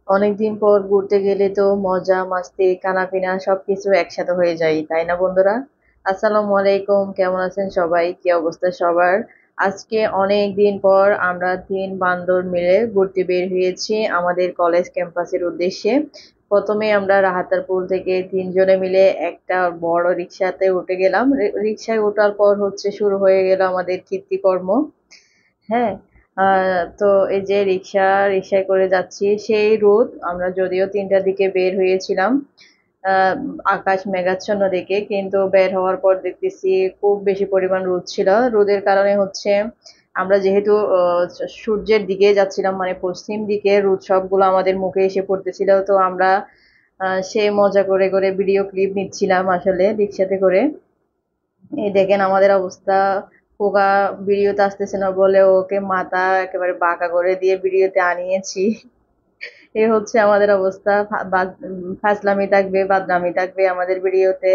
অনেকদিন পর ঘুরতে গেলে তো মজা মাস্তি কানাপিনা সবকিছু একসাথে হয়ে যায়, তাই না বন্ধুরা? আসসালামু আলাইকুম, কেমন আছেন সবাই? কি অবস্থা সবার? আজকে অনেক দিন পর আমরা তিন বান্দর মিলে ঘুরতে বের হয়েছি আমাদের কলেজ ক্যাম্পাসের উদ্দেশ্যে। প্রথমে আমরা রাহাতারপুল থেকে তিনজনে মিলে একটা বড় রিক্সাতে উঠে গেলাম। রিক্সায় ওঠার পর শুরু হয়ে গেল আমাদের কীর্তিকর্ম। হ্যাঁ, তো এই যে রিক্সায় করে যাচ্ছি, সেই রোদ। আমরা যদিও 3টার দিকে বের হয়েছিলাম, আহ, আকাশ মেঘাচ্ছন্ন দেখে, কিন্তু বের হওয়ার পর দেখতেছি খুব বেশি পরিমাণ রোদ ছিল। রোদের কারণে আমরা যেহেতু সূর্যের দিকে যাচ্ছিলাম, মানে পশ্চিম দিকে, রোদ সবগুলো আমাদের মুখে এসে পড়তেছিল। তো আমরা সে মজা করে করে ভিডিও ক্লিপ নিচ্ছিলাম আসলে রিক্সাতে করে। এই দেখেন আমাদের অবস্থা। খোকা ভিডিওতে আসতেছে না বলে ওকে মাথা একেবারে বাঁকা করে দিয়ে ভিডিওতে আনিয়েছি। এই হচ্ছে আমাদের অবস্থা। ফাজলামি থাকবে, বাদনামি থাকবে আমাদের ভিডিওতে।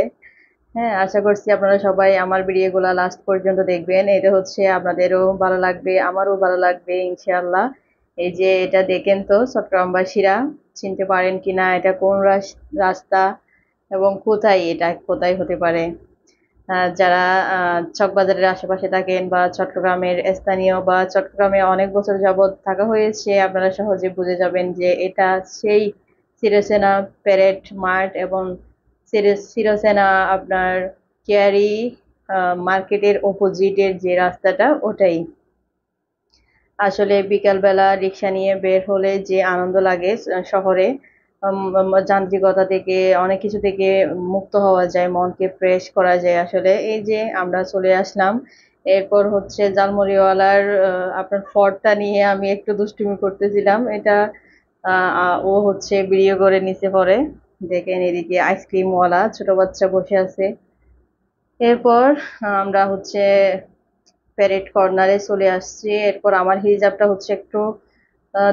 হ্যাঁ, আশা করছি আপনারা সবাই আমার ভিডিওগুলো লাস্ট পর্যন্ত দেখবেন। এটা আপনাদেরও ভালো লাগবে, আমারও ভালো লাগবে ইনশাআল্লাহ। এই যে এটা দেখেন তো, চট্টগ্রামবাসীরা চিনতে পারেন কিনা, এটা কোন রাস্তা এবং কোথায় হতে পারে? যারা চকবাজারের আশেপাশে থাকেন বা চট্টগ্রামের স্থানীয় বা চট্টগ্রামে অনেক বছর যাবৎ থাকা হয়েছে, আপনারা সহজে বুঝে যাবেন যে এটা সেই সিরোসেনা প্যারেড মাঠ এবং সিরোসেনা আপনার কেয়ারি মার্কেটের অপোজিটের যে রাস্তাটা, ওটাই। আসলে বিকালবেলা রিক্সা নিয়ে বের হলে যে আনন্দ লাগে শহরে, যান্ত্রিকতা থেকে অনেক কিছু থেকে মুক্ত হওয়া যায়, মনকে ফ্রেশ করা যায়। আসলে এই যে আমরা চলে আসলাম। এরপর জালমুড়িওয়ালার আপনার ফর্দটা নিয়ে আমি একটু দুষ্টুমি করতেছিলাম। এটা ও ভিডিও করে নিচে পরে। দেখেন এদিকে আইসক্রিমওয়ালা ছোট বাচ্চা বসে আছে। এরপর আমরা প্যারেড কর্নারে চলে আসছি। এরপর আমার হিজাবটা একটু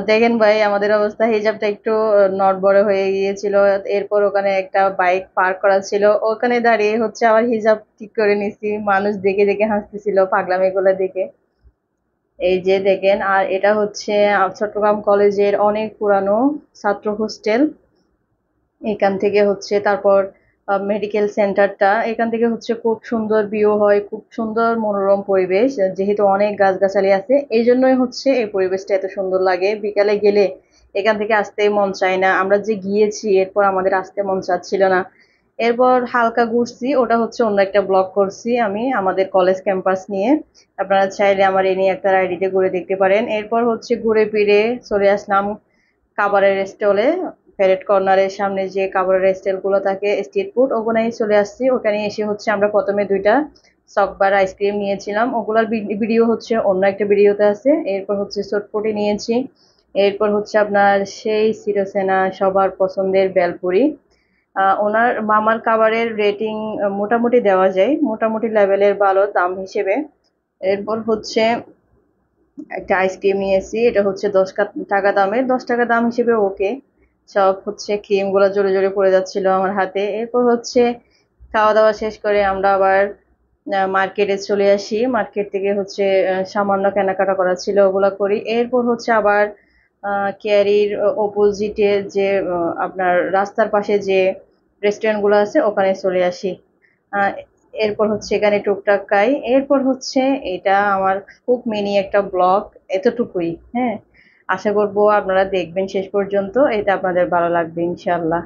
দেখেন ভাই, আমাদের অবস্থা, হিজাবটা একটু নড়বড়ে হয়ে গিয়েছিল। এরপর ওখানে একটা বাইক পার্ক করা ছিল, ওখানে দাঁড়িয়ে আমার হিজাব ঠিক করে নিছি। মানুষ দেখে দেখে হাসতেছিল পাগলামি গুলো দেখে। এই যে দেখেন, আর এটা চট্টগ্রাম কলেজের অনেক পুরানো ছাত্র হোস্টেল। এখান থেকে তারপর মেডিকেল সেন্টারটা, এখান থেকে খুব সুন্দর ভিউ হয়, খুব সুন্দর মনোরম পরিবেশ। যেহেতু অনেক গাছগাছালি আছে, এই জন্যই এই পরিবেশটা এত সুন্দর লাগে। বিকালে গেলে এখান থেকে আসতেই মন চায় না। আমরা যে গিয়েছি, এরপর আমাদের আসতে মন চাচ্ছিল না। এরপর হালকা ঘুরছি, ওটা অন্য একটা ব্লগ করছি আমি আমাদের কলেজ ক্যাম্পাস নিয়ে। আপনারা চাইলে আমার এই নিয়ে একটা আইডিতে ঘুরে দেখতে পারেন। এরপর ঘুরে ফিরে চলে আসলাম খাবারের স্টলে। প্যারেড কর্নারের সামনে যে খাবারের স্টল গুলো থাকে, স্ট্রিট ফুড, ওখানেই চলে আসছি। ওখানে এসে আমরা প্রথমে দুইটা চকবার আইসক্রিম নিয়েছিলাম, ওগুলার ভিডিও অন্য একটা ভিডিওতে আছে। এরপর চটপটি নিয়েছি। এরপর আপনার সেই সিরোসেনা সবার পছন্দের বেলপুরি। ওনার মামার খাবারের রেটিং মোটামুটি দেওয়া যায়, মোটামুটি লেভেলের ভালো দাম হিসেবে। এরপর একটা আইসক্রিম নিয়েছি, এটা 10 টাকা দামের, 10 টাকা দাম হিসেবে ওকে। সব ক্রিম গুলো জোরে জোরে পড়ে যাচ্ছিল আমার হাতে। এরপর খাওয়া দাওয়া শেষ করে আমরা আবার মার্কেটে চলে আসি। মার্কেট থেকে সামান্য কেনাকাটা করা ছিল, ওগুলা করি। এরপর আবার কেয়ারির অপোজিটে যে আপনার রাস্তার পাশে যে রেস্টুরেন্ট গুলো আছে, ওখানে চলে আসি। আহ, এরপর এখানে টুকটাক খাই। এরপর এটা আমার খুব মিনি একটা ব্লগ, এতটুকুই। হ্যাঁ, আশা করব আপনারা দেখবেন শেষ পর্যন্ত, এটা আপনাদের ভালো লাগবে ইনশাল্লাহ।